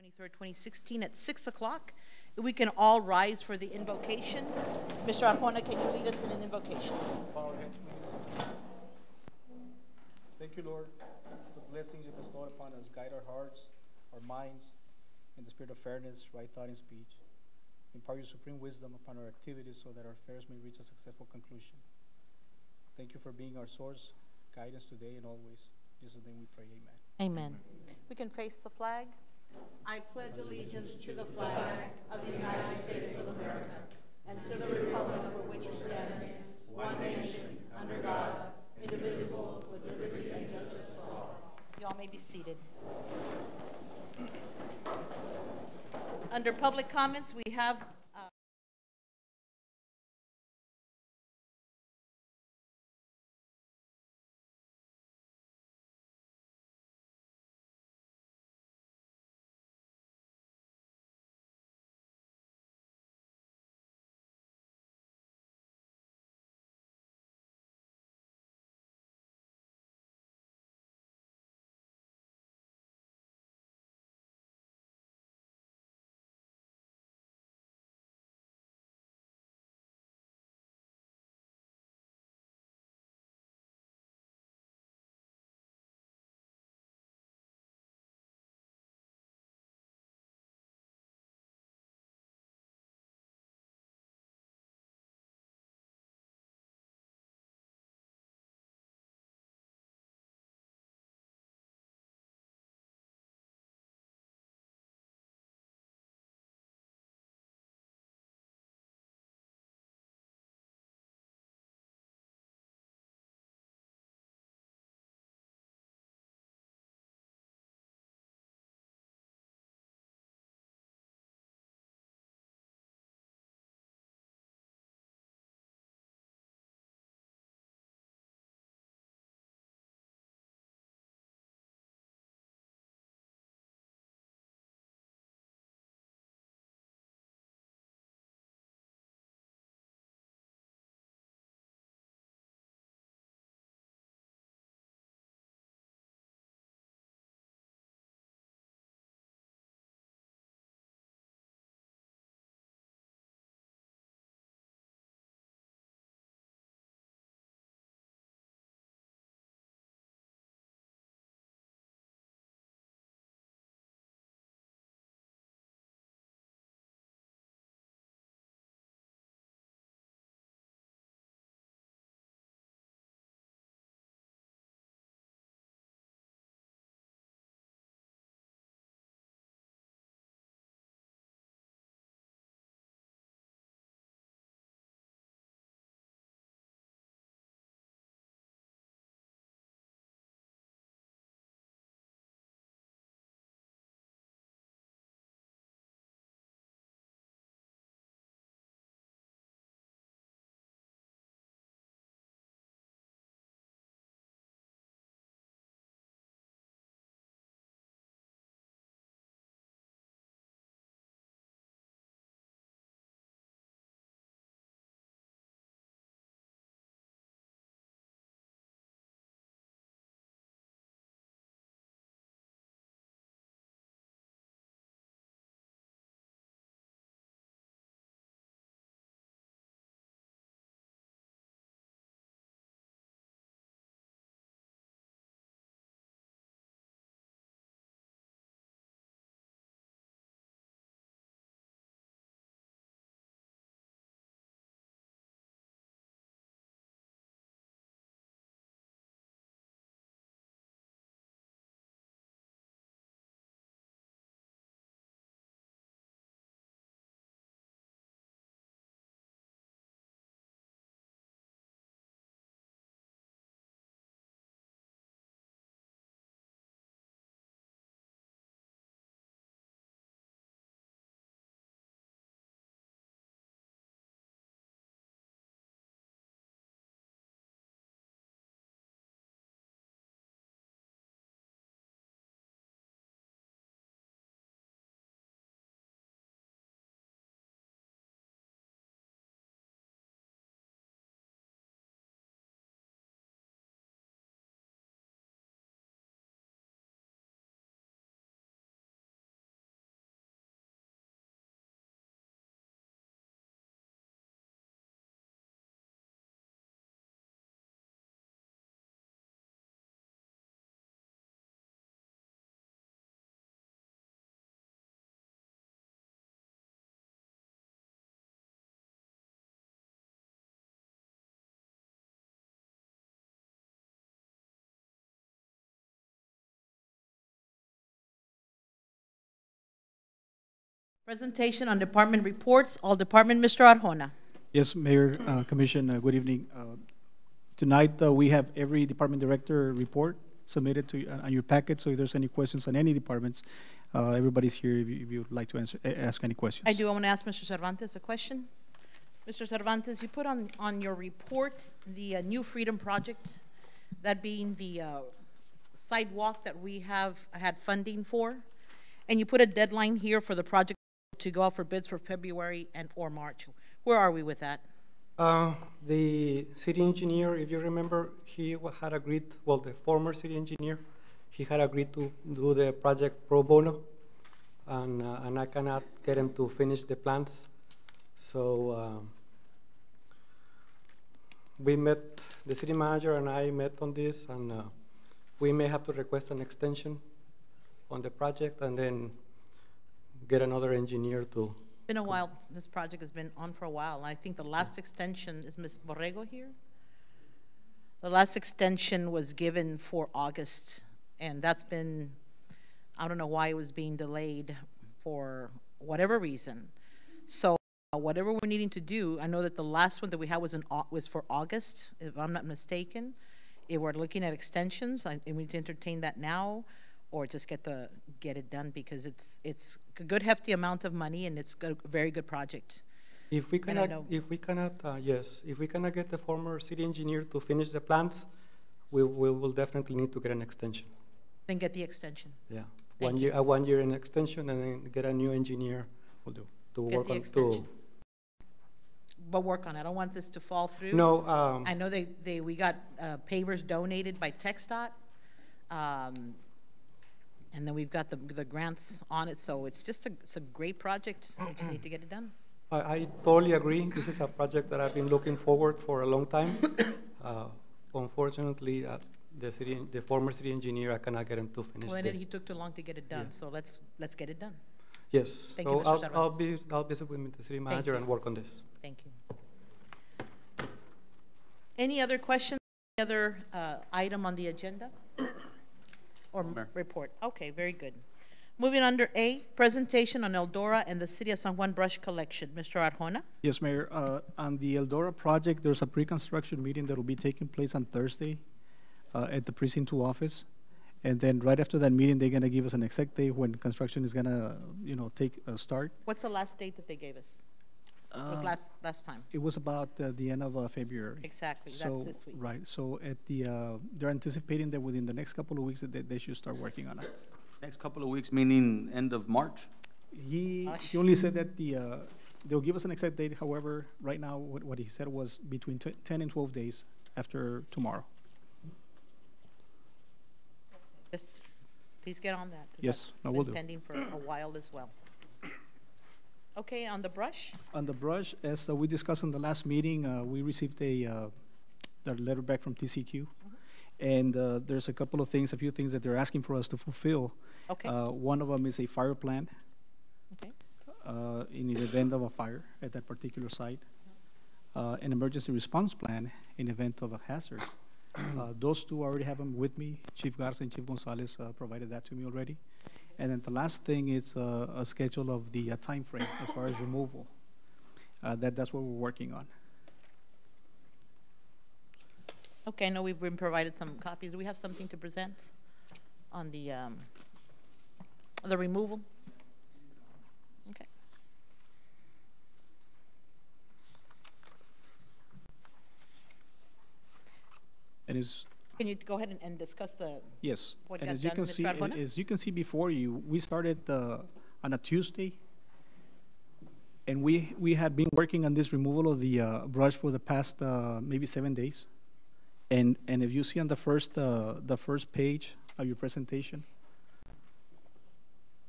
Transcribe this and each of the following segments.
23rd, 2016 at 6 o'clock. We can all rise for the invocation. Mr. Arjona, can you lead us in an invocation? Bow our heads, please. Thank you, Lord, for the blessings you bestowed upon us. Guide our hearts, our minds, in the spirit of fairness, right thought, and speech. Impart your supreme wisdom upon our activities so that our affairs may reach a successful conclusion. Thank you for being our source, guidance today and always. In Jesus' name we pray, amen. Amen. We can face the flag. I pledge allegiance to the flag of the United States of America and to the republic for which it stands, one nation, under God, indivisible, with liberty and justice for all. Y'all may be seated. Under public comments, we have Presentation on department reports. All department, Mr. Arjona. Yes, Mayor, Commission, good evening. Tonight, we have every department director report submitted to on your packet, so if there's any questions on any departments, everybody's here if you would like to ask any questions. I do. I want to ask Mr. Cervantes a question. Mr. Cervantes, you put on your report the New Freedom Project, that being the sidewalk that we have had funding for, and you put a deadline here for the project to go out for bids for February or March. Where are we with that? The city engineer, if you remember, he had agreed, well, the former city engineer, he had agreed to do the project pro bono, and I cannot get him to finish the plans. So we met, the city manager and I met on this, and we may have to request an extension on the project and then get another engineer to. It's been a while. This project has been on for a while. I think the last extension, is Ms. Borrego here? The last extension was given for August, and that's been, I don't know why it was being delayed for whatever reason. So whatever we're needing to do, I know that the last one that we had was for August, if I'm not mistaken. If we're looking at extensions, and we need to entertain that now, or just get it done, because it's a good hefty amount of money and it's a very good project. If we cannot, yes, if we cannot get the former city engineer to finish the plans, we will definitely need to get an extension. Then get the extension. Yeah, Thank 1 year, a 1 year in extension, and then get a new engineer will do to Get work the on extension. But work on it. I don't want this to fall through. No, I know we got pavers donated by TxDOT. And then we've got the grants on it, so it's a great project. We just need to get it done. I totally agree. This is a project that I've been looking forward for a long time. Unfortunately, the former city engineer, I cannot get him to finish. Well, he took too long to get it done, so let's get it done. Yes. Thank so you, Mr. I'll visit with the city manager and work on this. Thank you. Any other questions? Any other item on the agenda? Or report? Okay, very good. Moving under A, presentation on Eldora and the City of San Juan brush collection. Mr. Arjona? Yes, Mayor. On the Eldora project, there's a pre-construction meeting that will be taking place on Thursday at the Precinct 2 office. And then right after that meeting, they're going to give us an exact date when construction is going to, take a start. What's the last date that they gave us? It was last time. It was about the end of February. Exactly, So, that's this week. right. So at they're anticipating that within the next couple of weeks that they should start working on it. Next couple of weeks, meaning end of March? He only said that they'll give us an exact date. However, right now, what he said was between 10 and 12 days after tomorrow. Just please get on that. 'Cause Yes, that's I will been do. pending for a while as well. Okay, on the brush? On the brush, as we discussed in the last meeting, we received the letter back from TCQ. And there's a few things that they're asking for us to fulfill. Okay. One of them is a fire plan Okay. in the event of a fire at that particular site. An emergency response plan in event of a hazard. Those two, I already have them with me. Chief Garza and Chief Gonzalez provided that to me already. And then the last thing is a schedule of the time frame as far as removal. That's what we're working on. Okay, I know we've been provided some copies. Do we have something to present on the removal? Okay. And is Can you go ahead and discuss the, yes. What And got as you done, can Mr. see, Arjona? as you can see before you, we started on a Tuesday, and we had been working on this removal of the brush for the past maybe 7 days. And if you see on the first page of your presentation,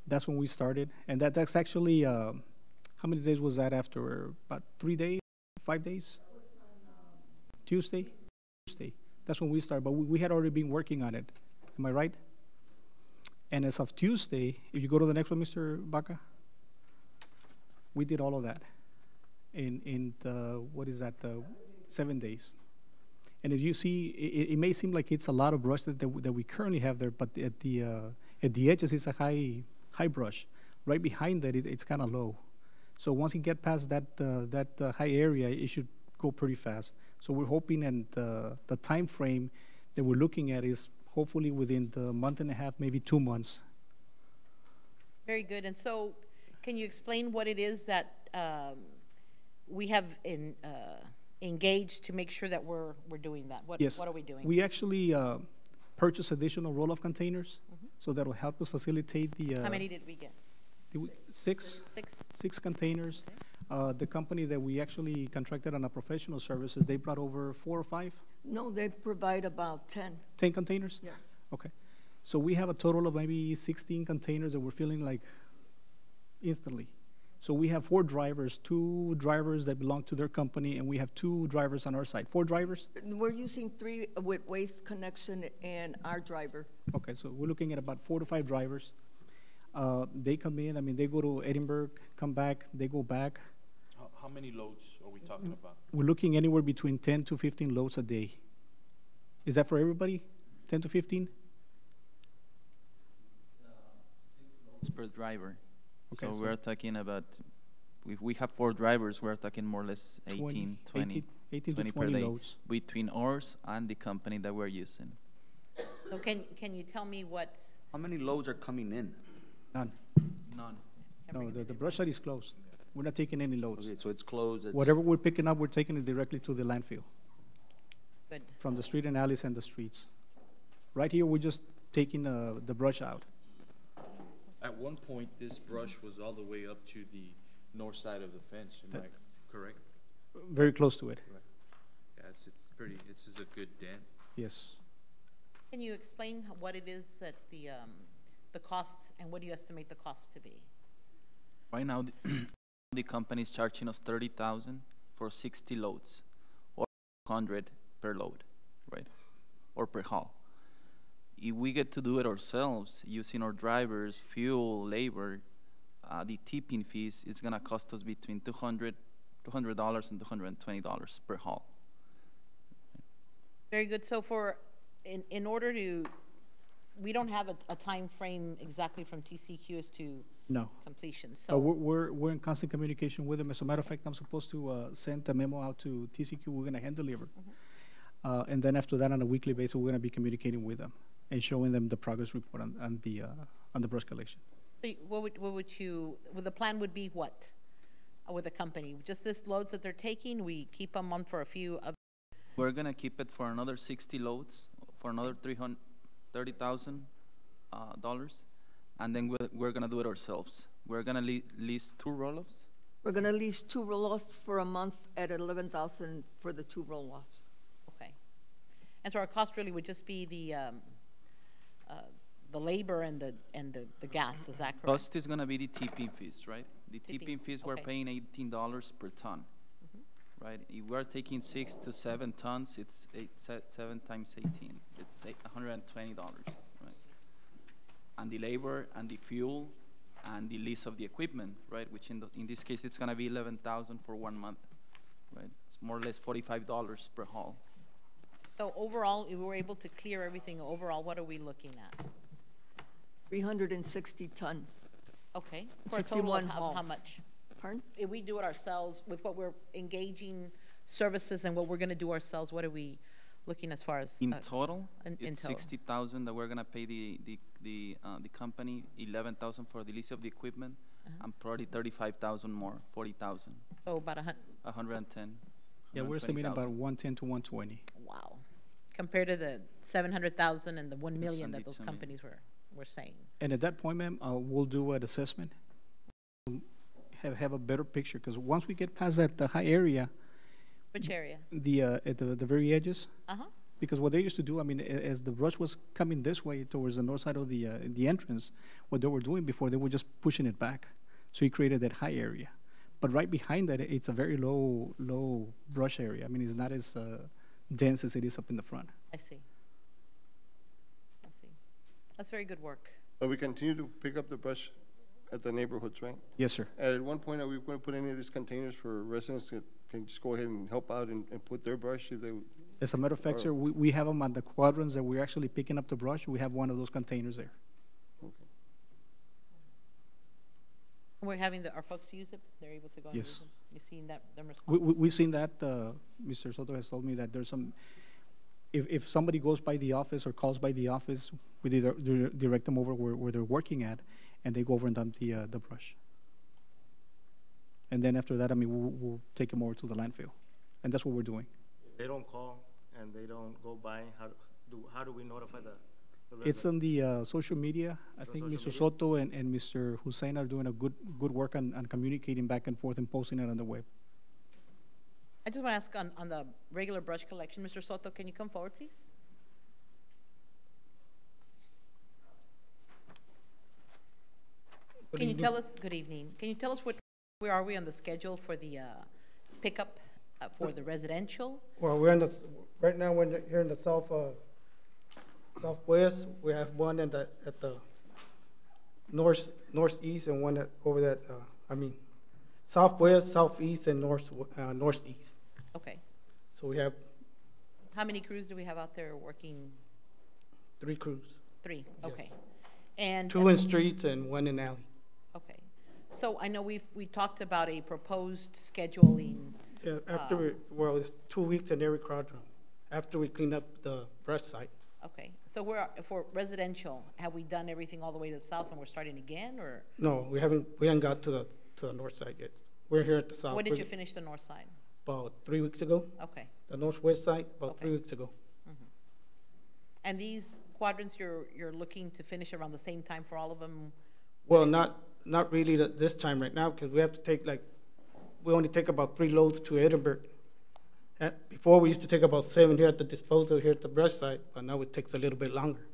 that's when we started. And that's actually how many days was that after? About 3 days, 5 days? Tuesday. That's when we started, but we had already been working on it. Am I right? And as of Tuesday, if you go to the next one, Mr. Baca, we did all of that in the, what is that, 7 days. And as you see, it may seem like it's a lot of brush that we currently have there, but at the edges, it's a high brush. Right behind that, it's kind of low. So once you get past that high area, it should go pretty fast. So we're hoping, and the time frame that we're looking at is hopefully within the month and a half, maybe 2 months. Very good. And so, can you explain what it is that we have engaged to make sure that we're doing that? Yes. What are we doing? We actually purchased additional roll-off containers, so that will help us facilitate the. How many did we get? Six. Six. 6 containers. The company that we actually contracted on a professional services, they brought over 4 or 5? No, they provide about 10. 10 containers? Yes. Okay. So we have a total of maybe 16 containers that we're filling like instantly. So we have 4 drivers, 2 drivers that belong to their company, and we have 2 drivers on our side. 4 drivers? We're using 3 with Waste Connection and our driver. Okay, so we're looking at about 4 to 5 drivers. They come in, I mean, they go to Edinburgh, come back, they go back. How many loads are we talking about? We're looking anywhere between 10 to 15 loads a day. Is that for everybody? 10 to 15? It's per driver. Okay, So so- we're talking about, if we have 4 drivers, we're talking more or less 18, 20, 18 to 20 per 20 day loads. between ours and the company that we're using. So can you tell me what? How many loads are coming in? None. None. No, the brush site is closed. We're not taking any loads. Okay, so it's closed. Whatever we're picking up, we're taking it directly to the landfill Good. from the street and alleys and the streets. Right here, we're just taking the brush out. At one point, this brush was all the way up to the north side of the fence, am I correct? Very close to it, Yes, it's pretty, this is a good dent. yes. Can you explain what it is that the costs, and what do you estimate the cost to be? Right now, the company is charging us 30,000 for 60 loads, or 100 per load, right? Or per haul. If we get to do it ourselves, using our drivers, fuel, labor, the tipping fees, it's gonna cost us between $200 and $220 per haul. Very good. So in order to, we don't have a time frame exactly from TCQ as to No. completion. But So we're in constant communication with them. As a matter of fact, I'm supposed to send a memo out to TCQ. We're going to hand deliver. And then after that, on a weekly basis, we're going to be communicating with them and showing them the progress report on the brush collection. what would you, well, the plan would be what with the company? Just this loads that they're taking, we keep them on for a few other. We're gonna keep it for another 60 loads, for another $330,000, and then we're gonna do it ourselves. We're gonna lease 2 roll-offs. We're going to lease 2 roll-offs for a month at 11,000 for the 2 roll-offs. Okay. And so our cost really would just be the labor and the gas, is that correct? Cost is gonna be the tipping fees, right? The Tipping, tipping fees, we're okay. paying $18 per ton, right? If we're taking 6 to 7 tons, it's 7 times 18. It's $120, right? And the labor and the fuel and the lease of the equipment, right? Which in this case, it's gonna be $11,000 for 1 month, right? It's more or less $45 per haul. So overall, if we're able to clear everything, overall, what are we looking at? 360 tons. Okay. For a total 61 of how hauls. much? Pardon? If we do it ourselves with what we're engaging services and what we're gonna do ourselves, what are we looking as far as? In total, in it's total. 60,000 that we're gonna pay the company, 11,000 for the lease of the equipment, and probably 35,000 more, 40,000, Oh, about 110. Yeah, we're estimating about 120,000. 110 to 120. wow. Compared to the 700,000 and the 1 million that those 100 million. companies were saying. And at that point, ma'am, we'll do an assessment, have a better picture, because once we get past that the high area, Which area? at the very edges, Uh-huh. because what they used to do, I mean, as the brush was coming this way towards the north side of the entrance, what they were doing before, they were just pushing it back, so it created that high area. But right behind that, it's a very low brush area. I mean, it's not as dense as it is up in the front. I see. That's very good work. But we continue to pick up the brush at the neighborhoods, right? Yes, sir. At one point, are we going to put any of these containers for residents that can just go ahead and help out and put their brush if they? As a matter of fact, sir, we have them on the quadrants that we're actually picking up the brush. We have one of those containers there. Okay. We're having our folks use it, they're able to go and use Yes. them. You've seen that, them respond? We've seen that, Mr. Soto has told me that there's some, if somebody goes by the office or calls by the office, we direct them over where they're working at, and they go over and dump the brush. And then after that, I mean, we'll take them over to the landfill, and that's what we're doing. They don't call and they don't go by, how do we notify the It's on the social media. I It's on think social Mr. media? Soto and Mr. Hussein are doing a good work on communicating back and forth and posting it on the web. I just want to ask on the regular brush collection, Mr. Soto, can you come forward, please? Can you tell us, good evening, can you tell us where are we on the schedule for the pickup for the residential? Well, right now, we're here in the southwest. We have one at the northeast and one over that, southwest, southeast, and northeast. Okay. So we have How many crews do we have out there working? 3 crews, 3, Yes. okay. And 2 in streets and 1 in alley. okay. So I know we talked about a proposed scheduling. Yeah, it's 2 weeks in every quadrant, after we clean up the brush site. Okay, so for residential, have we done everything all the way to the south and we're starting again, or No, we haven't got to the north side yet. We're here at the south. when did you finish the north side? About 3 weeks ago. Okay. The northwest side, about Okay. 3 weeks ago. And these quadrants, you're looking to finish around the same time for all of them? Well, not really this time right now, because we have to take we only take about 3 loads to Edinburgh. Before, we used to take about 7 here at the disposal, here at the brush site, but now it takes a little bit longer.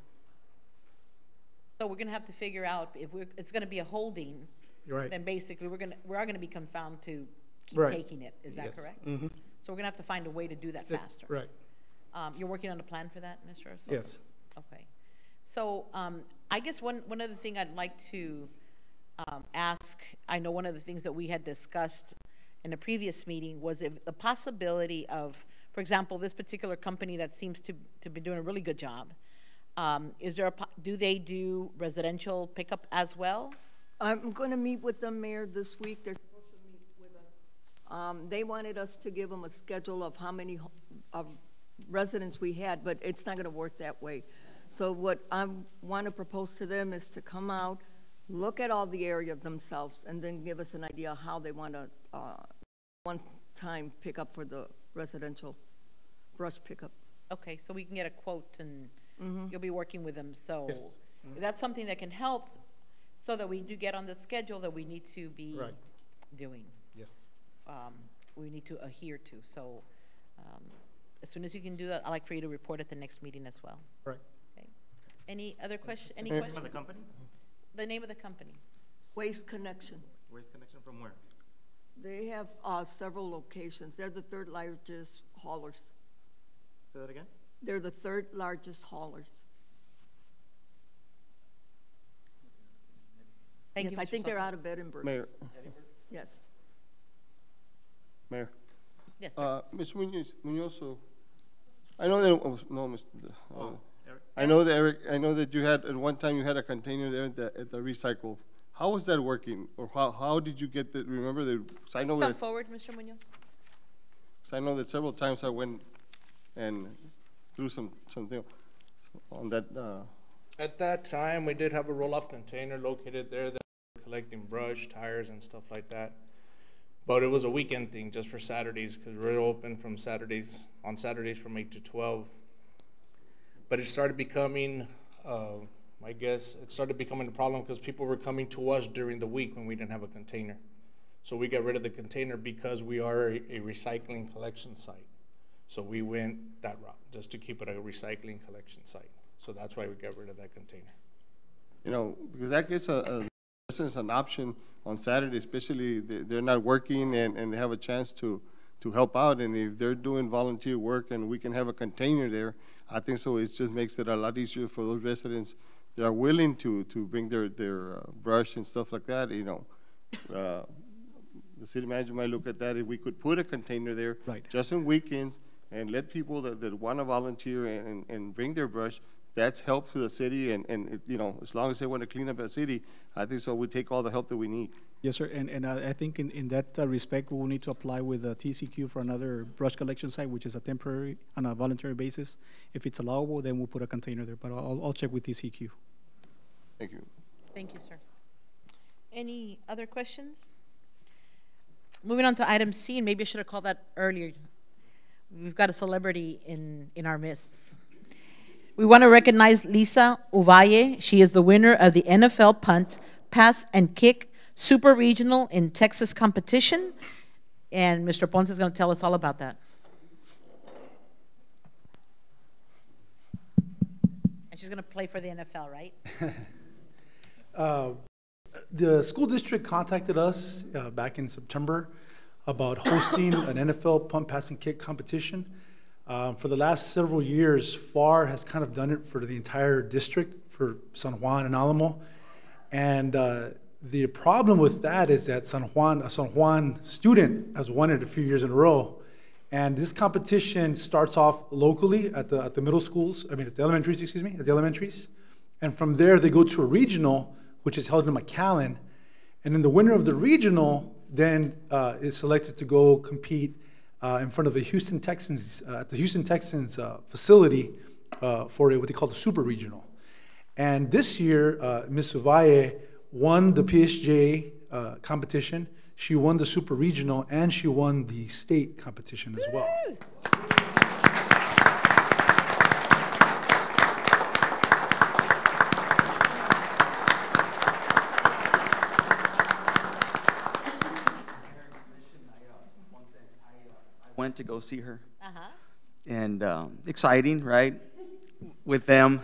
So we're gonna have to figure out if it's gonna be a holding, You're right. then basically we are gonna be confounded to keep Right. taking it, is that Yes. correct? Mm-hmm. So we're gonna have to find a way to do that faster. Right, You're working on a plan for that, Mr. Soto? yes. Okay. So I guess one other thing I'd like to ask, I know one of the things that we had discussed in a previous meeting was if the possibility of, for example, this particular company that seems to be doing a really good job, do they do residential pickup as well? I'm going to meet with them, Mayor, this week. They're supposed to meet with us. They wanted us to give them a schedule of how many residents we had, but it's not going to work that way. So what I want to propose to them is to come out, look at all the area themselves, and then give us an idea how they want to one-time pickup for the residential brush pickup. Okay, so we can get a quote and you'll be working with them. So Yes. if that's something that can help so that we do get on the schedule that we need to be Right. doing. Yes. We need to adhere to. So as soon as you can do that, I'd like for you to report at the next meeting as well. Right. Okay. Any other question? Any Yeah. questions? From the company? The name of the company. Waste Connection. Waste Connection from where? They have several locations. They're the 3rd largest haulers. Say that again? They're the 3rd largest haulers. Thank Yes, you, I Mr. think they're Soto. out of Edinburgh. Mayor, Yes. Mayor. Yes, sir. Ms. Munoz, so, I know that, no, Mr. Eric? I know that, Eric, I know that you had, at one time you had a container there at the recycle. How was that working? Or how did you get the, remember the, 'cause I know Come that, forward, Mr. Munoz. 'cause I know that several times I went and threw something on that, At that time, we did have a roll-off container located there that we were collecting brush, tires, and stuff like that. But it was a weekend thing, just for Saturdays, because we're open on Saturdays from 8 to 12. But it started becoming, I guess, it started becoming a problem because people were coming to us during the week when we didn't have a container. So we got rid of the container because we are a recycling collection site. So we went that route, just to keep it a recycling collection site. So that's why we got rid of that container. you know, because that gives residents an option on Saturday, especially they're not working and they have a chance to help out. And if they're doing volunteer work and we can have a container there, I think so it just makes it a lot easier for those residents that are willing to bring their brush and stuff like that, you know. The city manager might look at that, if we could put a container there. Right. Just on weekends and let people that want to volunteer and bring their brush, that's help to the city, and you know, as long as they want to clean up the city, I think so we take all the help that we need. Yes, sir, and I think in that respect, we will need to apply with TCQ for another brush collection site, which is a temporary, on a voluntary basis. If it's allowable, then we'll put a container there, but I'll check with TCQ. Thank you. Thank you, sir. Any other questions? Moving on to item C, and maybe I should have called that earlier. We've got a celebrity in our midst. We want to recognize Lisa Uvalle. She is the winner of the NFL Punt, Pass, and Kick Super Regional in Texas competition. And Mr. Ponce is going to tell us all about that. And she's going to play for the NFL, right? The school district contacted us back in September about hosting an NFL punt, pass, and kick competition. For the last several years, FAR has kind of done it for the entire district, for San Juan and Alamo. And the problem with that is that a San Juan student has won it a few years in a row. And this competition starts off locally at the middle schools, at the elementaries, at the elementaries. And from there, they go to a regional, which is held in McAllen. And then the winner of the regional then is selected to go compete in front of the Houston Texans, at the Houston Texans facility for what they call the Super Regional. And this year, Ms. Uvalle won the PSJ competition, she won the Super Regional, and she won the state competition as well. Went to go see her. And exciting, right? With them.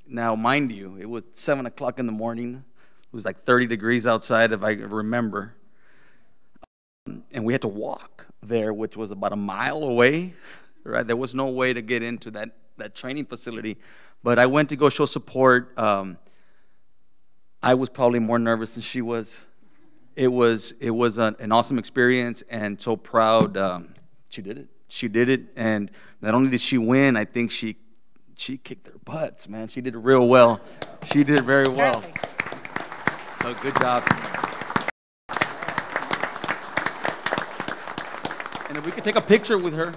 Now, mind you, it was 7 o'clock in the morning. It was like 30 degrees outside, if I remember. And we had to walk there, which was about a mile away, right? There was no way to get into that training facility. But I went to go show support. I was probably more nervous than she was. It was an awesome experience, and so proud. She did it. She did it, and not only did she win, I think she kicked their butts, man. She did it real well. She did it very well. So good job. And if we could take a picture with her.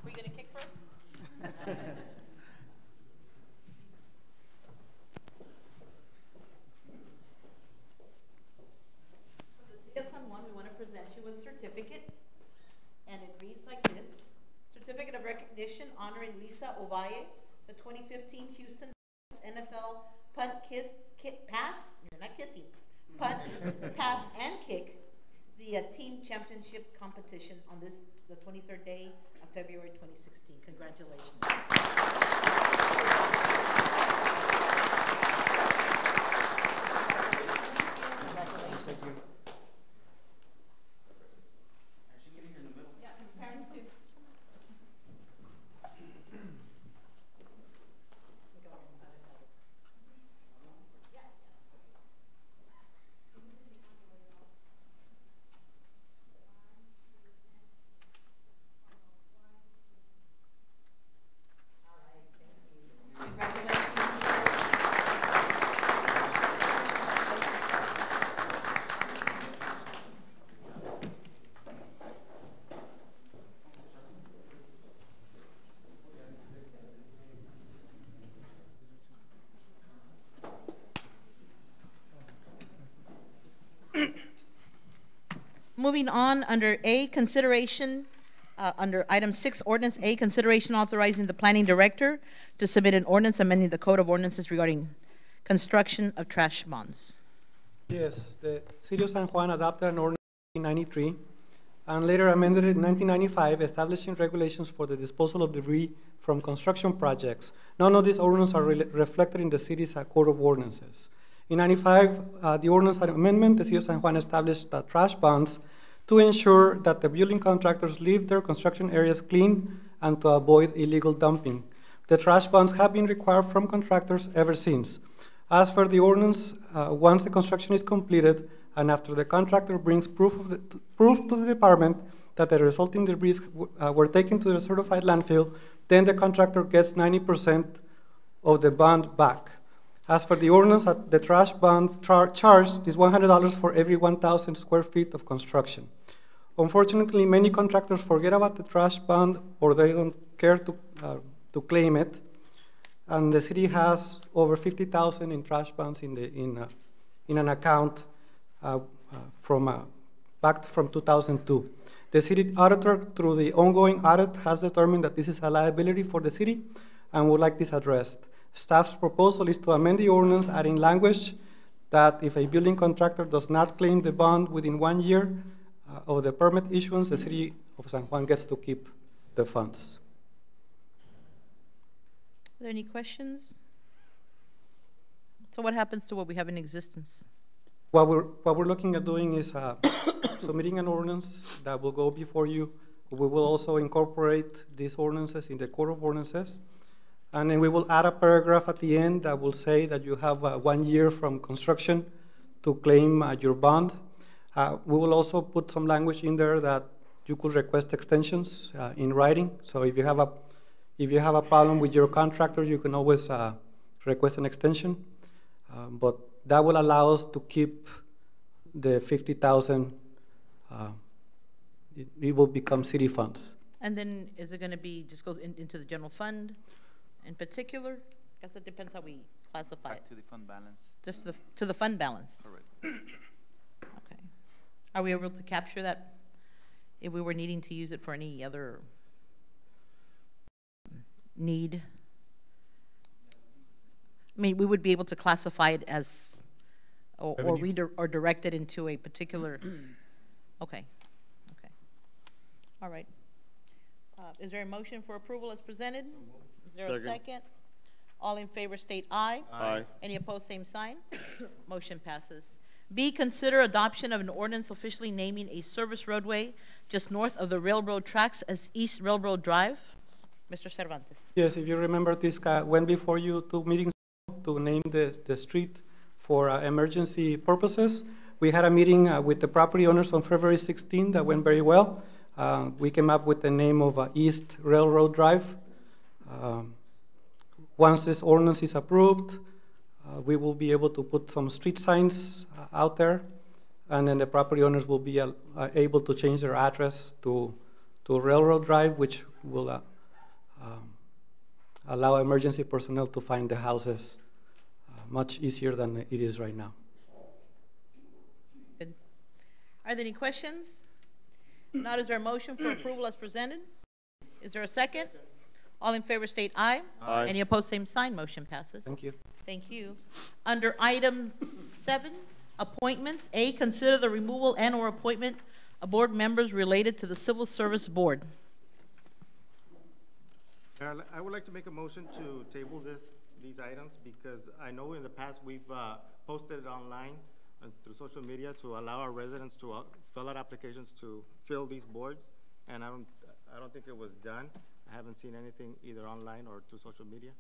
Were you going to kick first? Yes, Juan, we want to present you with a certificate, and it reads like this. Certificate of Recognition honoring Lisa Uvalle, the 2015 Houston NFL Punt, Pass, you're not kissing, Punt, Pass, and Kick, the team championship competition on the 23rd day of February 2016. Congratulations. Congratulations. Parents too. Moving on, under A, consideration, under item 6, ordinance A, consideration authorizing the planning director to submit an ordinance amending the code of ordinances regarding construction of trash bonds. Yes, the City of San Juan adopted an ordinance in 1993 and later amended it in 1995, establishing regulations for the disposal of debris from construction projects. None of these ordinances are reflected in the city's code of ordinances. In 95, the ordinance amendment, the City of San Juan established trash bonds to ensure that the building contractors leave their construction areas clean and to avoid illegal dumping. The trash bonds have been required from contractors ever since. As for the ordinance, once the construction is completed and after the contractor brings proof to the department that the resulting debris were taken to the certified landfill, then the contractor gets 90% of the bond back. As for the ordinance, the trash bond charge is $100 for every 1,000 square feet of construction. Unfortunately, many contractors forget about the trash bond or they don't care to claim it. And the city has over 50,000 in trash bonds in an account back from 2002. The city auditor, through the ongoing audit, has determined that this is a liability for the city and would like this addressed. Staff's proposal is to amend the ordinance, adding language that if a building contractor does not claim the bond within 1 year of the permit issuance, the city of San Juan gets to keep the funds. Are there any questions? So what happens to what we have in existence? What we're looking at doing is submitting an ordinance that will go before you. We will also incorporate these ordinances in the Code of Ordinances. And then we will add a paragraph at the end that will say that you have 1 year from construction to claim your bond. We will also put some language in there that you could request extensions in writing. So if you have a problem with your contractor, you can always request an extension. But that will allow us to keep the 50,000. It will become city funds. And then is it going to be, just goes into the general fund in particular? I guess it depends how we classify it. Back to the fund balance. Just to the fund balance? Correct. Okay. Are we able to capture that if we were needing to use it for any other need? I mean, we would be able to classify it as, or direct it into a particular, okay, okay. All right. Is there a motion for approval as presented? Is there a second? All in favor state aye. Aye. Any opposed, same sign. Motion passes. B, consider adoption of an ordinance officially naming a service roadway just north of the railroad tracks as East Railroad Drive. Mr. Cervantes. Yes, if you remember, this went before you 2 meetings to name the street for emergency purposes. We had a meeting with the property owners on February 16 that went very well. We came up with the name of East Railroad Drive. Once this ordinance is approved, we will be able to put some street signs out there, and then the property owners will be able to change their address to Railroad Drive, which will allow emergency personnel to find the houses much easier than it is right now. Good. Are there any questions? Not, is there a motion for approval as presented? Is there a second? All in favor state aye. Aye. Any opposed, same sign. Motion passes. Thank you. Thank you. Under item 7, appointments. A, consider the removal and/or appointment of board members related to the Civil Service Board. I would like to make a motion to table these items because I know in the past we've posted it online through social media to allow our residents to fill out applications to fill these boards, and I don't think it was done. I haven't seen anything either online or through social media,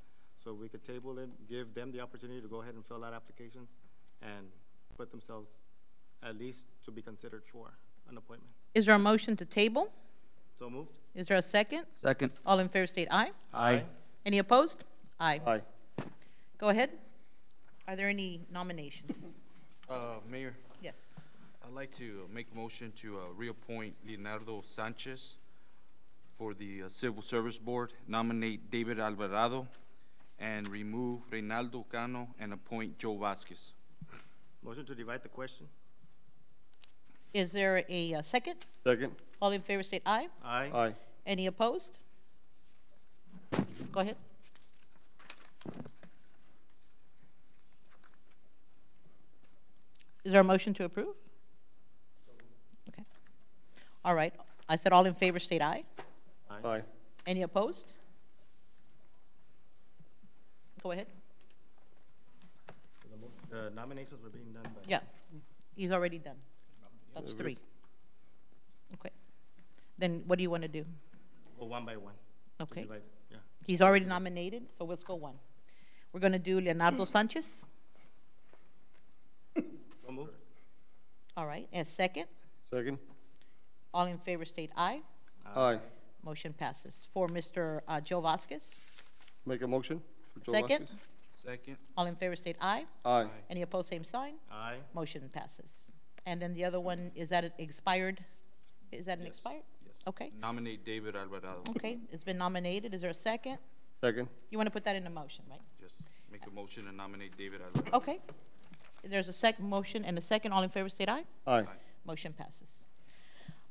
so we could table it, give them the opportunity to go ahead and fill out applications and put themselves at least to be considered for an appointment. Is there a motion to table? So moved. Is there a second? Second. All in favor state aye. Aye. Any opposed? Aye. Aye. Go ahead. Are there any nominations? Mayor, Yes. I'd like to make a motion to reappoint Leonardo Sanchez for the Civil Service Board, nominate David Alvarado, and remove Reynaldo Cano and appoint Joe Vasquez. Motion to divide the question. Is there a second? Second. All in favor state aye. Aye. Aye. Any opposed? Go ahead. Is there a motion to approve? Okay. All right. I said all in favor state aye. Aye. Any opposed? Go ahead. The nominations were being done by. Yeah, he's already done. That's 3. Okay. Then what do you want to do? Go one by one. to Okay. divide, yeah. He's already nominated, so let's go 1. We're going to do Leonardo Sanchez. So moved. All right. And second? Second. All in favor state aye. Aye. Motion passes. For Mr. Joe Vasquez, Make a motion for Joe second. Vasquez? Second. All in favor state aye. Aye. Any opposed, same sign. Aye. Motion passes. And then the other one, is that an expired? Is that an expired? Yes. Okay, Nominate David Alvarado. okay, it's been nominated. Is there a second? Second? You want to put that in a motion, right? Just make a motion and nominate David Alvarado. Okay. There's a second motion and a second. All in favor state aye. Aye. Motion passes.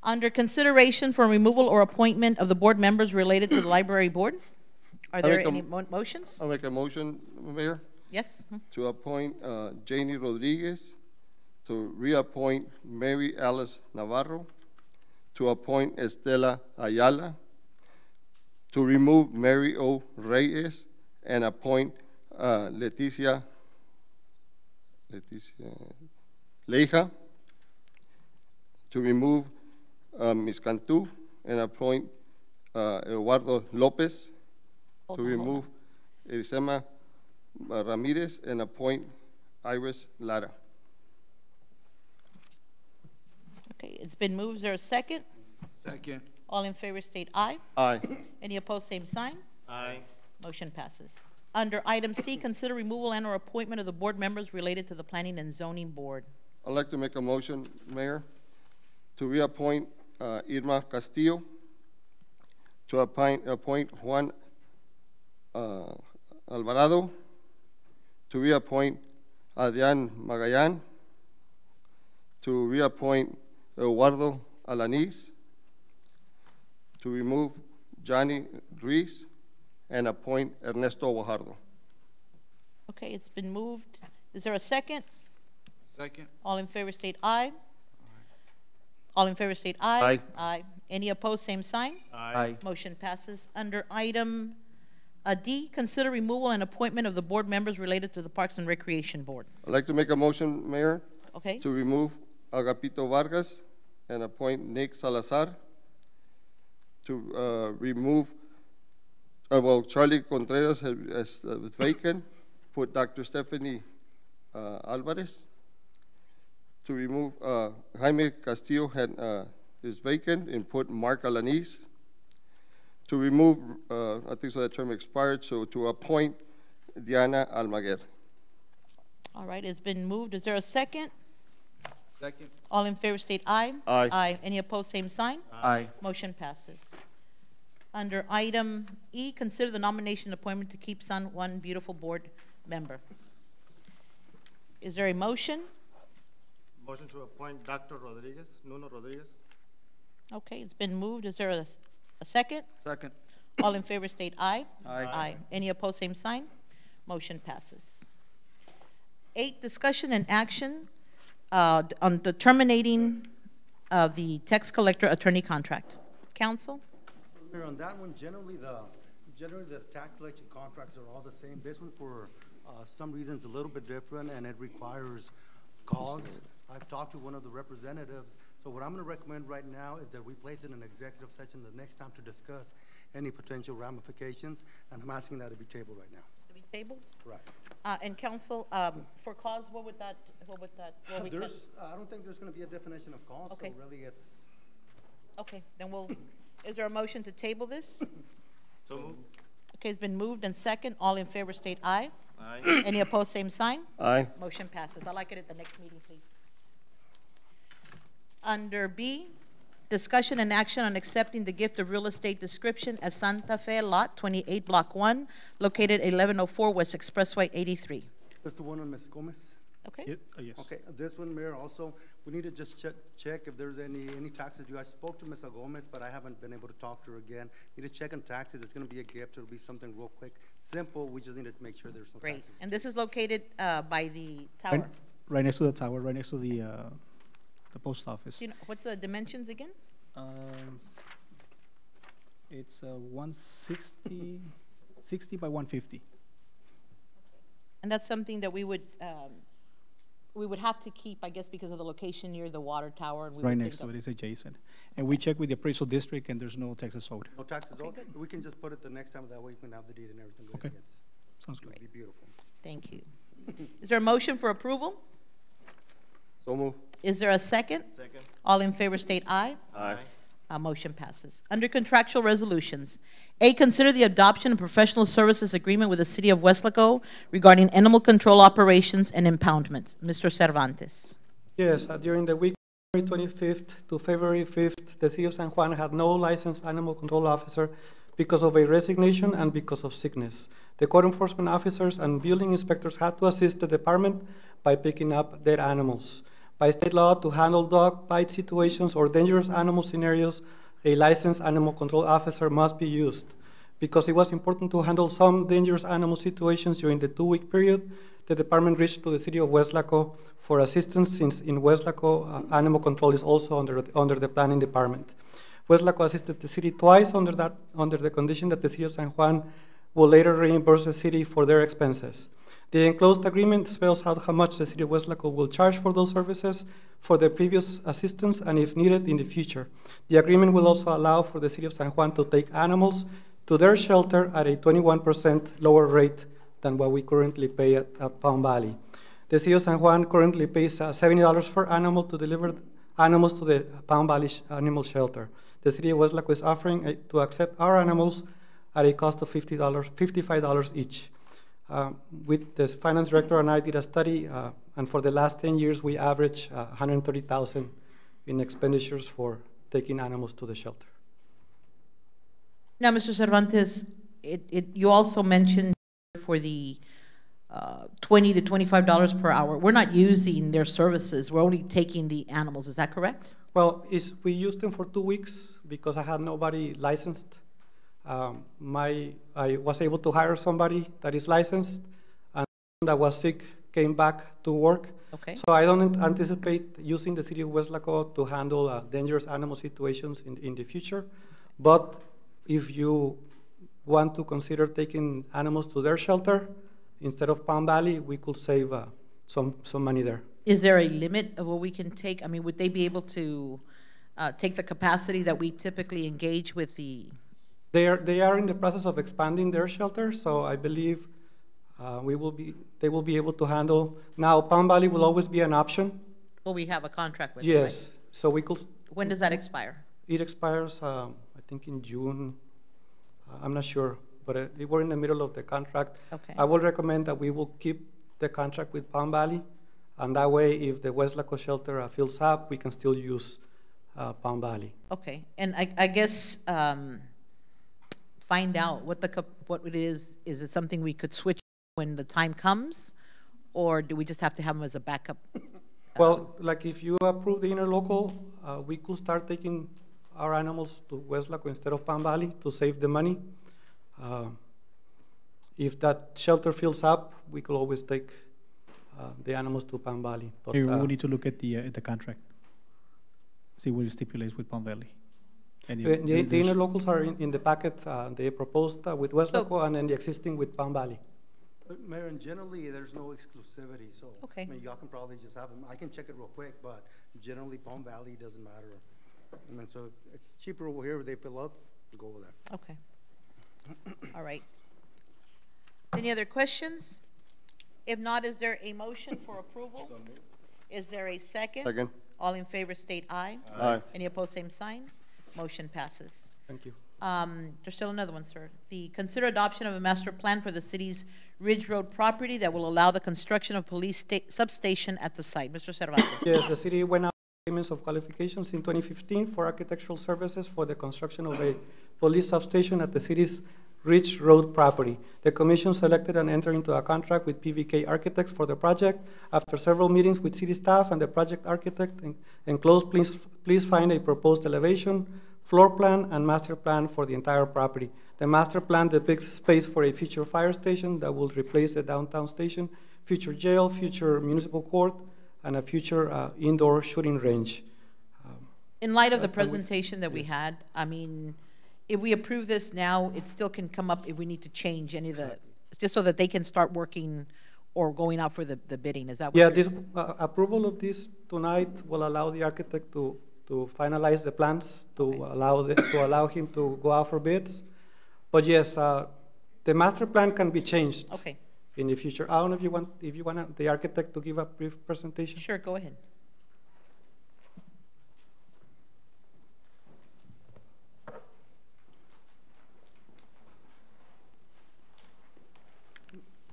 Under consideration for removal or appointment of the board members related to the library board, are there make a any motions? I'll make a motion, Mayor, Yes? to appoint Janie Rodriguez, to reappoint Mary Alice Navarro, to appoint Estela Ayala, to remove Mary O. Reyes, and appoint Leticia Leija, to remove Ms. Cantu, and appoint Eduardo Lopez, Hold to on, hold on. remove Elisema Ramirez, and appoint Iris Lara. Okay, it's been moved. Is there a second? Second. All in favor state aye. Aye. Any opposed, same sign. Aye. Motion passes. Under item C, consider removal and/or appointment of the board members related to the Planning and Zoning Board. I'd like to make a motion, Mayor, to reappoint Irma Castillo, to appoint Juan Alvarado, to reappoint Adrian Magayan, to reappoint Eduardo Alanis, to remove Johnny Ruiz, and appoint Ernesto Guajardo. Okay, it's been moved. Is there a second? Second. All in favor state aye. All in favor state aye. Aye. Aye. Any opposed, same sign. Aye. Motion passes. Under item D, consider removal and appointment of the board members related to the Parks and Recreation Board. I'd like to make a motion, Mayor, Okay? to remove Agapito Vargas and appoint Nick Salazar, to remove, Charlie Contreras is vacant, put Dr. Stephanie Alvarez, to remove Jaime Castillo is vacant, and put Mark Alanis, to remove, I think so that term expired, so to appoint Diana Almaguer. All right, it's been moved. Is there a second? Second. All in favor state aye. Aye. Aye. Any opposed, same sign. Aye. Motion passes. Under item E, consider the nomination and appointment to keep San Juan Beautiful Board member. Is there a motion? Motion to appoint Dr. Rodriguez, Nuno Rodriguez. Okay, it's been moved. Is there a second? Second. All in favor state aye. Aye. Aye. Any opposed, same sign. Motion passes. 8, discussion and action on the terminating of the tax collector attorney contract. Council? Mayor, on that one, generally the tax collection contracts are all the same. This one, for some reason, is a little bit different, and it requires calls. I've talked to one of the representatives, so what I'm going to recommend right now is that we place it in an executive session the next time to discuss any potential ramifications, and I'm asking that to be tabled right now. To be tabled? Correct. And council, for cause, what would that, what we can? I don't think there's going to be a definition of cause, so Okay. really it's, Okay, then is there a motion to table this? So moved. Okay, it's been moved and second. All in favor state aye. Aye. Any opposed, same sign. Aye. Motion passes. I'd like it at the next meeting, please. Under B, discussion and action on accepting the gift of real estate description as Santa Fe Lot 28, Block 1, located 1104 West Expressway 83. that's the one on Ms. Gomez? Okay? Yes. Okay, this one, Mayor, also, we need to just check if there's any taxes. I spoke to Ms. Gomez, but I haven't been able to talk to her again. Need to check on taxes. It's gonna be a gift. It'll be something real quick, simple. We just need to make sure there's no Great. taxes. And this is located by the tower. Right next to the tower, right next to the post office. Do you know, what's the dimensions again? It's 160 by 150. And that's something that we would have to keep, I guess, because of the location near the water tower. And we Right would next think to of- it is adjacent. And we checked with the appraisal district, and there's no taxes owed. No taxes Okay, owed? good. We can just put it the next time, that way you can have the deed and everything. Okay. Sounds It'll good. be beautiful. Thank you. Is there a motion for approval? So move. Is there a second? Second. All in favor state aye. Aye. Motion passes. Under contractual resolutions, A, consider the adoption of professional services agreement with the City of Westlaco regarding animal control operations and impoundment. Mr. Cervantes. Yes, during the week February 25th to February 5th, the City of San Juan had no licensed animal control officer because of a resignation and because of sickness. The code enforcement officers and building inspectors had to assist the department by picking up dead animals. By state law, to handle dog bite situations or dangerous animal scenarios, a licensed animal control officer must be used. Because it was important to handle some dangerous animal situations during the 2-week period, the department reached to the City of Westlaco for assistance, since in Westlaco, animal control is also under the planning department. Westlaco assisted the city twice under the condition that the City of San Juan will later reimburse the city for their expenses. The enclosed agreement spells out how much the City of Westlaco will charge for those services for the previous assistance and if needed in the future. The agreement will also allow for the City of San Juan to take animals to their shelter at a 21% lower rate than what we currently pay at Palm Valley. The City of San Juan currently pays $70 per animal to deliver animals to the Palm Valley Animal Shelter. The City of Westlaco is offering to accept our animals at a cost of $55 each. With the finance director and I did a study, and for the last 10 years, we average $130,000 in expenditures for taking animals to the shelter. Now, Mr. Cervantes, you also mentioned for the $20 to $25 per hour. We're not using their services. We're only taking the animals. Is that correct? Well, we used them for 2 weeks because I had nobody licensed. I was able to hire somebody that is licensed, and that was sick came back to work. Okay. So I don't anticipate using the City of Westlaco to handle dangerous animal situations in the future. But if you want to consider taking animals to their shelter instead of Palm Valley, we could save some money there. Is there a limit of what we can take? I mean, would they be able to take the capacity that we typically engage with the? They are in the process of expanding their shelter, so I believe they will be able to handle. Now, Palm Valley will always be an option. Well, we have a contract with them, Yes, right? so we could. When does that expire? It expires, I think, in June. I'm not sure, but we're in the middle of the contract. Okay. I would recommend that we will keep the contract with Palm Valley, and that way, if the Westlaco shelter fills up, we can still use Palm Valley. Okay, and I guess find out what it is. Is it something we could switch when the time comes, or do we just have to have them as a backup? Well, like if you approve the interlocal, we could start taking our animals to Westlaco instead of Palm Valley to save the money. If that shelter fills up, we could always take the animals to Palm Valley. But, we need to look at the contract, see what it stipulates with Palm Valley. And the interlocals are in the packet they proposed with Westlaco, and then the existing with Palm Valley. Mayor, and generally there's no exclusivity, so okay. I mean, y'all can probably just have them. I can check it real quick, but generally Palm Valley doesn't matter. I mean, so it's cheaper over here. If they fill up, go over there. Okay. All right. Any other questions? If not, is there a motion for approval? Is there a second? Second. All in favor state aye. Aye. Any opposed, same sign. Motion passes. Thank you. There's still another one, sir. The consider adoption of a master plan for the city's Ridge Road property that will allow the construction of police substation at the site. Mr. Cervantes. Yes, the city went out with payments of qualifications in 2015 for architectural services for the construction of a police substation at the city's Ridge Road property. The commission selected and entered into a contract with PVK Architects for the project. After several meetings with city staff and the project architect, enclosed, please find a proposed elevation, floor plan, and master plan for the entire property. The master plan depicts space for a future fire station that will replace the downtown station, future jail, future municipal court, and a future indoor shooting range. In light of the presentation that we had, I mean, if we approve this now, it still can come up if we need to change any of the, just so that they can start working or going out for the bidding. Is that what? Yeah, this approval of this tonight will allow the architect to finalize the plans, to allow him to go out for bids. But yes, the master plan can be changed in the future. I don't know if you want the architect to give a brief presentation. Sure, go ahead.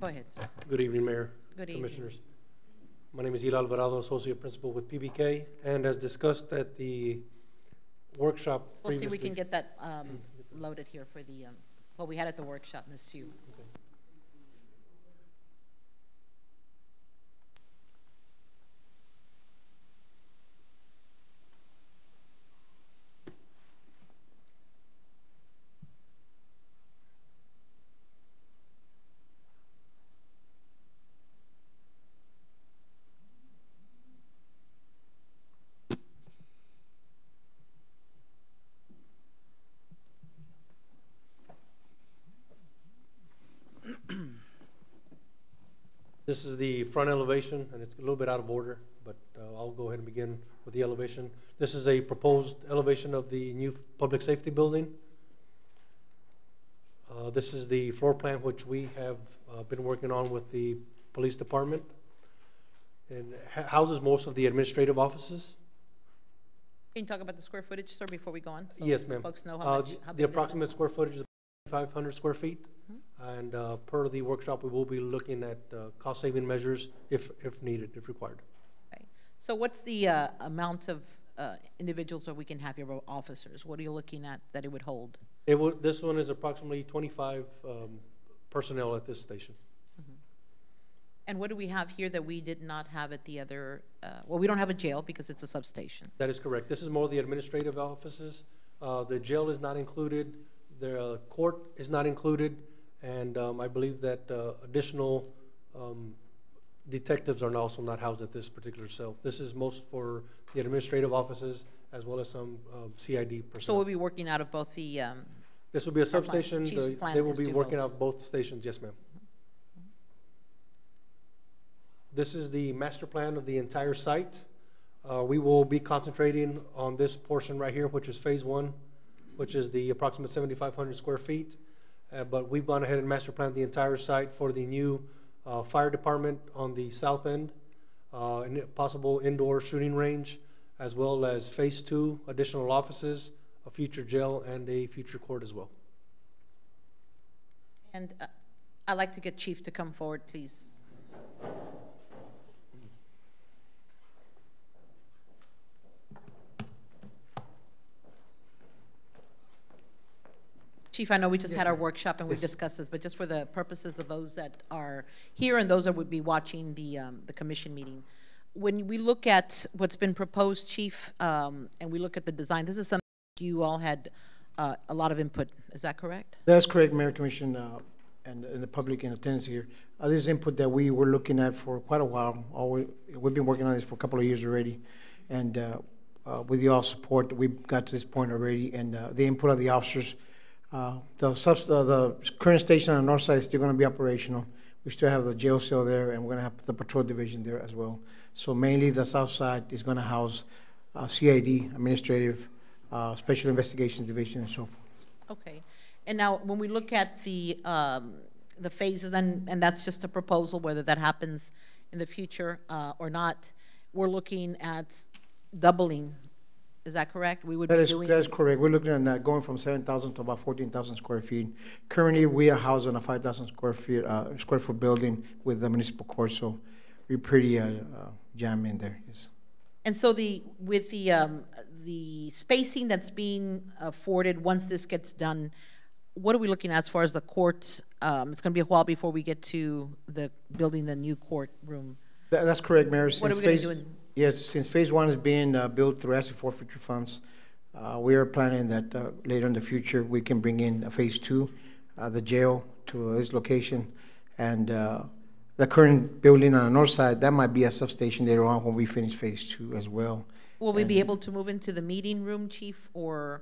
Go ahead, sir. Good evening, Mayor. Good evening. Commissioners. My name is Ila Alvarado, Associate Principal with PBK, and as discussed at the workshop We'll see previously. if we can get that loaded here for the, what we had at the workshop, Ms. Sue. This is the front elevation, and it's a little bit out of order, but I'll go ahead and begin with the elevation. This is a proposed elevation of the new public safety building. This is the floor plan which we have been working on with the police department. And houses most of the administrative offices. Can you talk about the square footage, sir, before we go on? So Yes, ma'am. folks know how much, how The big approximate square footage is 500 square feet. And per the workshop, we will be looking at cost-saving measures if needed, if required. Okay. So what's the amount of individuals that we can have here, or officers? What are you looking at that it would hold? This one is approximately 25 personnel at this station. And what do we have here that we did not have at the other, well, we don't have a jail because it's a substation. That is correct. This is more the administrative offices. The jail is not included. The court is not included. And I believe that additional detectives are also not housed at this particular cell. This is most for the administrative offices as well as some CID personnel. So we'll be working out of both the... This will be a substation. Chief's plan They will is be to working both. out both stations, yes, ma'am. This is the master plan of the entire site. We will be concentrating on this portion right here, which is phase 1, which is the approximate 7,500 square feet. But we've gone ahead and master planned the entire site for the new fire department on the south end, and a possible indoor shooting range, as well as phase 2, additional offices, a future jail, and a future court as well. And I'd like to get Chief to come forward, please. Chief, I know we just had our workshop and we've discussed this, but just for the purposes of those that are here and those that would be watching the commission meeting, when we look at what's been proposed, Chief, and we look at the design, this is something you all had a lot of input. Is that correct? That's correct, Mayor, Commission, and the public in attendance here. This is input that we were looking at for quite a while. We've been working on this for a couple of years already, and with your support, we've got to this point already. And the input of the officers. The current station on the north side is still going to be operational. We still have the jail cell there, and we're going to have the patrol division there as well. So mainly the south side is going to house CID, administrative, special investigations division, and so forth. Okay. And now, when we look at the phases, and that's just a proposal, whether that happens in the future or not, we're looking at doubling. Is that correct? We would be doing... That is correct. We're looking at going from 7,000 to about 14,000 square feet. Currently, we are housing a 5,000 square foot building with the municipal court, so we're pretty jammed in there. Yes. And so with the spacing that's being afforded once this gets done, what are we looking at as far as the courts? It's going to be a while before we get to building the new courtroom. That's correct, Mayor. What are we going to do in... Yes, since phase 1 is being built through asset forfeiture funds, we are planning that later in the future we can bring in phase 2, the jail to this location, and the current building on the north side, that might be a substation later on when we finish phase 2 as well. Will we be able to move into the meeting room, Chief, or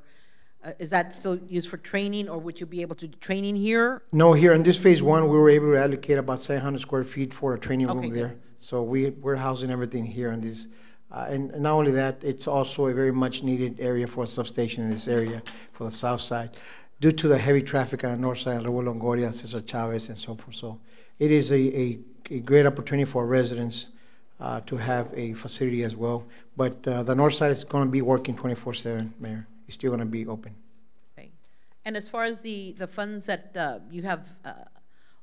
is that still used for training, or would you be able to do training here? No, here in this phase 1, we were able to allocate about 700 square feet for a training room there. Good. So we're housing everything here in this. And not only that, it's also a very much needed area for a substation in this area for the south side due to the heavy traffic on the north side, Raul Longoria, Cesar Chavez, and so forth. So it is a great opportunity for residents to have a facility as well. But the north side is going to be working 24/7, Mayor. It's still going to be open. Okay. And as far as the funds that you have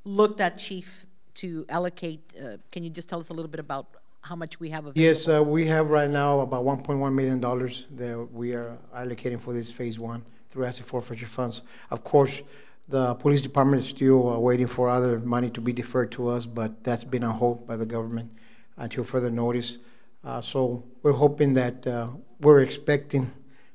looked at, Chief, to allocate, can you just tell us a little bit about how much we have available? Yes, we have right now about $1.1 million that we are allocating for this phase one through asset forfeiture funds. Of course, the police department is still waiting for other money to be deferred to us, but that's been on hold by the government until further notice. So we're hoping that, we're expecting,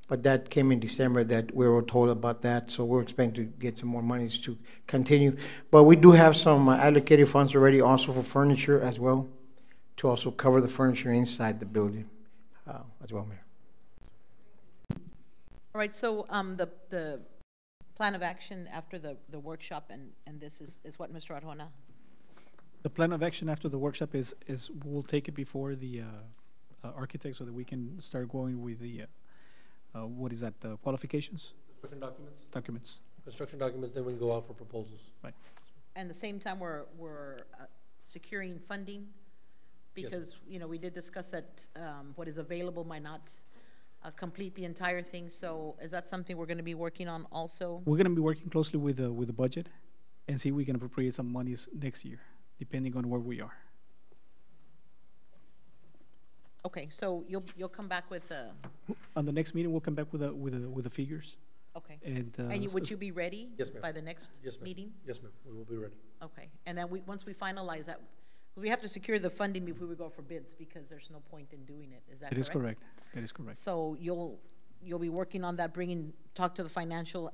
but that came in December that we were told about that, so we're expecting to get some more monies to continue. But we do have some allocated funds already also for furniture as well, to also cover the furniture inside the building as well, Mayor. All right, so the plan of action after the workshop and this is what, Mr. Arjona? The plan of action after the workshop is we'll take it before the architect so that we can start going with the, what is that, the qualifications? Construction documents? Documents. Construction documents, then we can go out for proposals. Right. And the same time, we're securing funding, because, you know, we did discuss that what is available might not complete the entire thing, so is that something we're gonna be working on also? We're gonna be working closely with the budget and see if we can appropriate some monies next year, depending on where we are. Okay, so you'll come back with On the next meeting, we'll come back with the figures. okay. And, Would you be ready? Yes, ma'am. By the next Yes, ma'am. meeting? Yes, ma'am, we will be ready. Okay, and then once we finalize that, we have to secure the funding before we go for bids, because there's no point in doing it, is that correct? That is correct. That is correct. So you'll be working on that, talk to the financial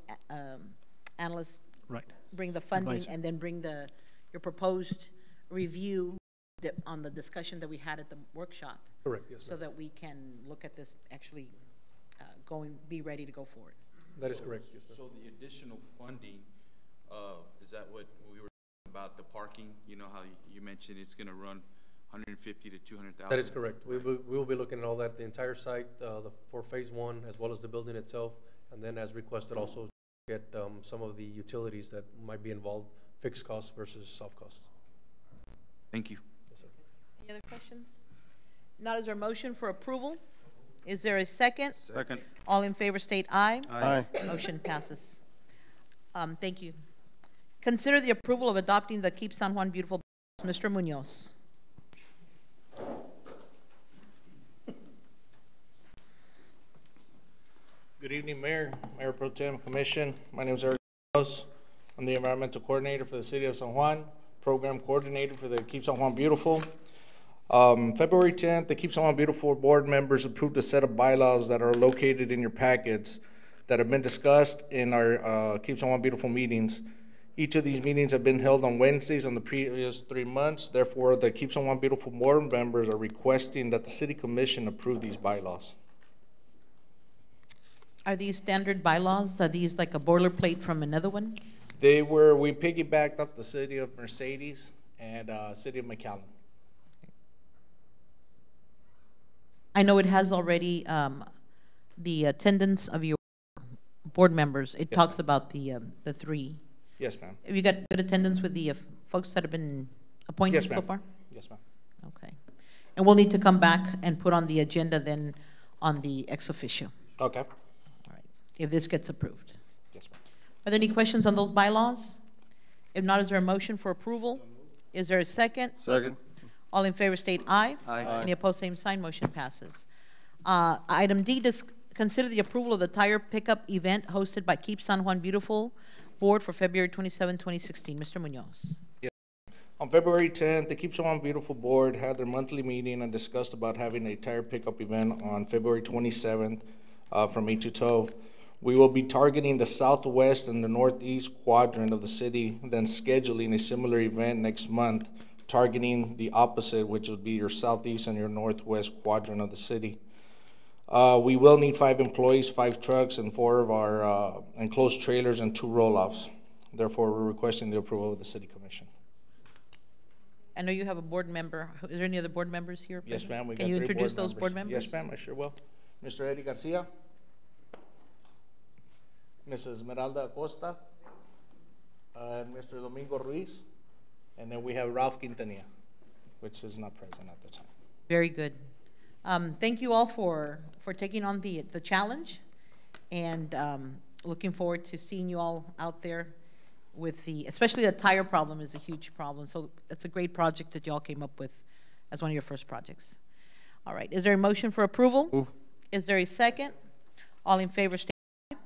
analyst. Right. Bring the funding, Advisor. and then bring your proposed review on the discussion that we had at the workshop. Correct, yes, So ma'am. that we can look at this, actually be ready to go forward. That is correct, yes, ma'am. So the additional funding, is that what we were talking about, the parking? You know how you mentioned it's gonna run 150 to 200,000? That is correct. We will be looking at all that, the entire site, for phase one, as well as the building itself, and then as requested also get some of the utilities that might be involved, fixed costs versus soft costs. Thank you. Yes, sir. Any other questions? Not, is there a motion for approval? Is there a second? Second. All in favor state aye. Aye. Motion passes. Thank you. Consider the approval of adopting the Keep San Juan Beautiful. Mr. Munoz. Good evening, Mayor, Mayor Pro Tem, Commission. My name is Eric Munoz. I'm the Environmental Coordinator for the City of San Juan, Program Coordinator for the Keep San Juan Beautiful. February 10th, the Keep San Juan Beautiful board members approved a set of bylaws that are located in your packets that have been discussed in our Keep San Juan Beautiful meetings. Each of these meetings have been held on Wednesdays on the previous 3 months. Therefore, the Keep San Juan Beautiful board members are requesting that the City Commission approve these bylaws. Are these standard bylaws? Are these like a boilerplate from another one? We piggybacked off the City of Mercedes and City of McAllen. I know it has already the attendance of your board members. It Yes, talks ma'am. about the three. Yes, ma'am. Have you got good attendance with the folks that have been appointed Yes, so ma'am. far? Yes, ma'am. Okay. And we'll need to come back and put on the agenda then on the ex officio. Okay. All right, if this gets approved. Yes, ma'am. Are there any questions on those bylaws? If not, is there a motion for approval? Is there a second? Second. All in favor state aye. Aye. Any opposed, same sign, motion passes. Item D, consider the approval of the tire pickup event hosted by Keep San Juan Beautiful Board for February 27, 2016. Mr. Munoz. On February 10th, the Keep San Juan Beautiful Board had their monthly meeting and discussed about having a tire pickup event on February 27th from 8 to 12. We will be targeting the southwest and the northeast quadrant of the city, then scheduling a similar event next month, targeting the opposite, which would be your southeast and your northwest quadrant of the city. We will need 5 employees, 5 trucks, and 4 of our enclosed trailers and 2 roll-offs. Therefore, we're requesting the approval of the City Commission. I know you have a board member. Is there any other board members here? Yes, present? ma'am. We got Can you 3 introduce those board members? Yes, ma'am, I sure will. Mr. Eddie Garcia, Mrs. Esmeralda Acosta, and Mr. Domingo Ruiz, and then we have Ralph Quintanilla, which is not present at the time. Very good. Thank you all for taking on the challenge, and looking forward to seeing you all out there with the, especially the tire problem is a huge problem. So that's a great project that y'all came up with as one of your first projects. All right, is there a motion for approval? Move. Is there a second? All in favor, state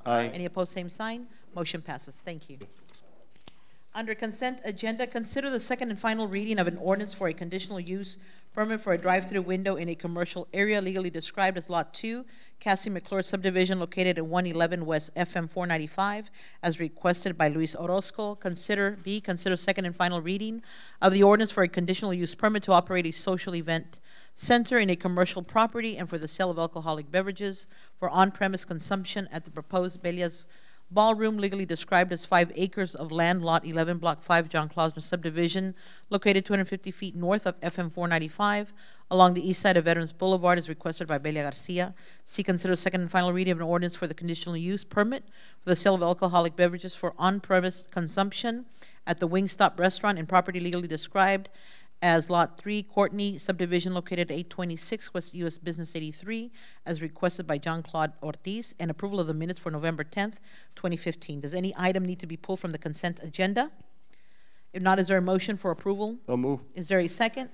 Aye. any opposed, same sign. Motion passes. Thank you. Under consent agenda, consider the second and final reading of an ordinance for a conditional use permit for a drive-through window in a commercial area legally described as Lot 2, Cassie McClure subdivision located at 111 West FM 495, as requested by Luis Orozco. Consider second and final reading of the ordinance for a conditional use permit to operate a social event center in a commercial property and for the sale of alcoholic beverages for on-premise consumption at the proposed Belias Ballroom, legally described as 5 acres of land, Lot 11, Block 5, John Klausner subdivision, located 250 feet north of FM 495, along the east side of Veterans Boulevard, as requested by Belia Garcia. C, consider second and final reading of an ordinance for the conditional use permit for the sale of alcoholic beverages for on-premise consumption at the Wingstop Restaurant and property legally described as Lot 3, Courtney subdivision, located at 826 West US Business 83, as requested by John Claude Ortiz, and approval of the minutes for November 10th, 2015. Does any item need to be pulled from the consent agenda? If not, is there a motion for approval? So move. Is there a second?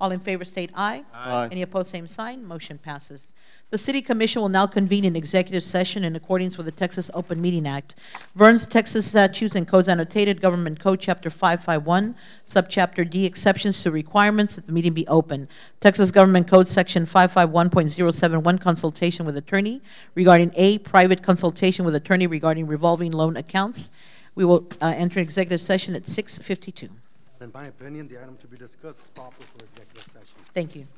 All in favor state aye. Aye. Any opposed, same sign. Motion passes. The City Commission will now convene an executive session in accordance with the Texas Open Meeting Act, Vern's Texas Statutes and Codes Annotated, Government Code Chapter 551, Subchapter D, Exceptions to Requirements, that the meeting be open. Texas Government Code Section 551.071, Consultation with Attorney regarding A, private consultation with attorney regarding revolving loan accounts. We will enter executive session at 6:52. In my opinion, the item to be discussed is proper for executive session. Thank you.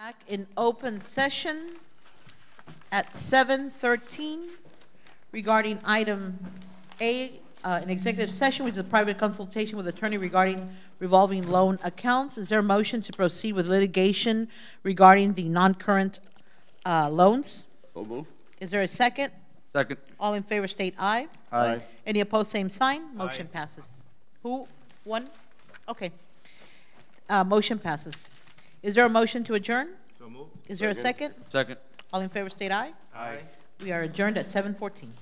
Back in open session at 7:13 regarding item A, an executive session, which is a private consultation with attorney regarding revolving loan accounts. Is there a motion to proceed with litigation regarding the non-current loans? So move. Is there a second? Second. All in favor state aye. Aye. Any opposed, same sign. Motion passes. Who? One? Okay. Motion passes. Is there a motion to adjourn? So move. Is there a second? Second. All in favor state aye. Aye. We are adjourned at 7:14.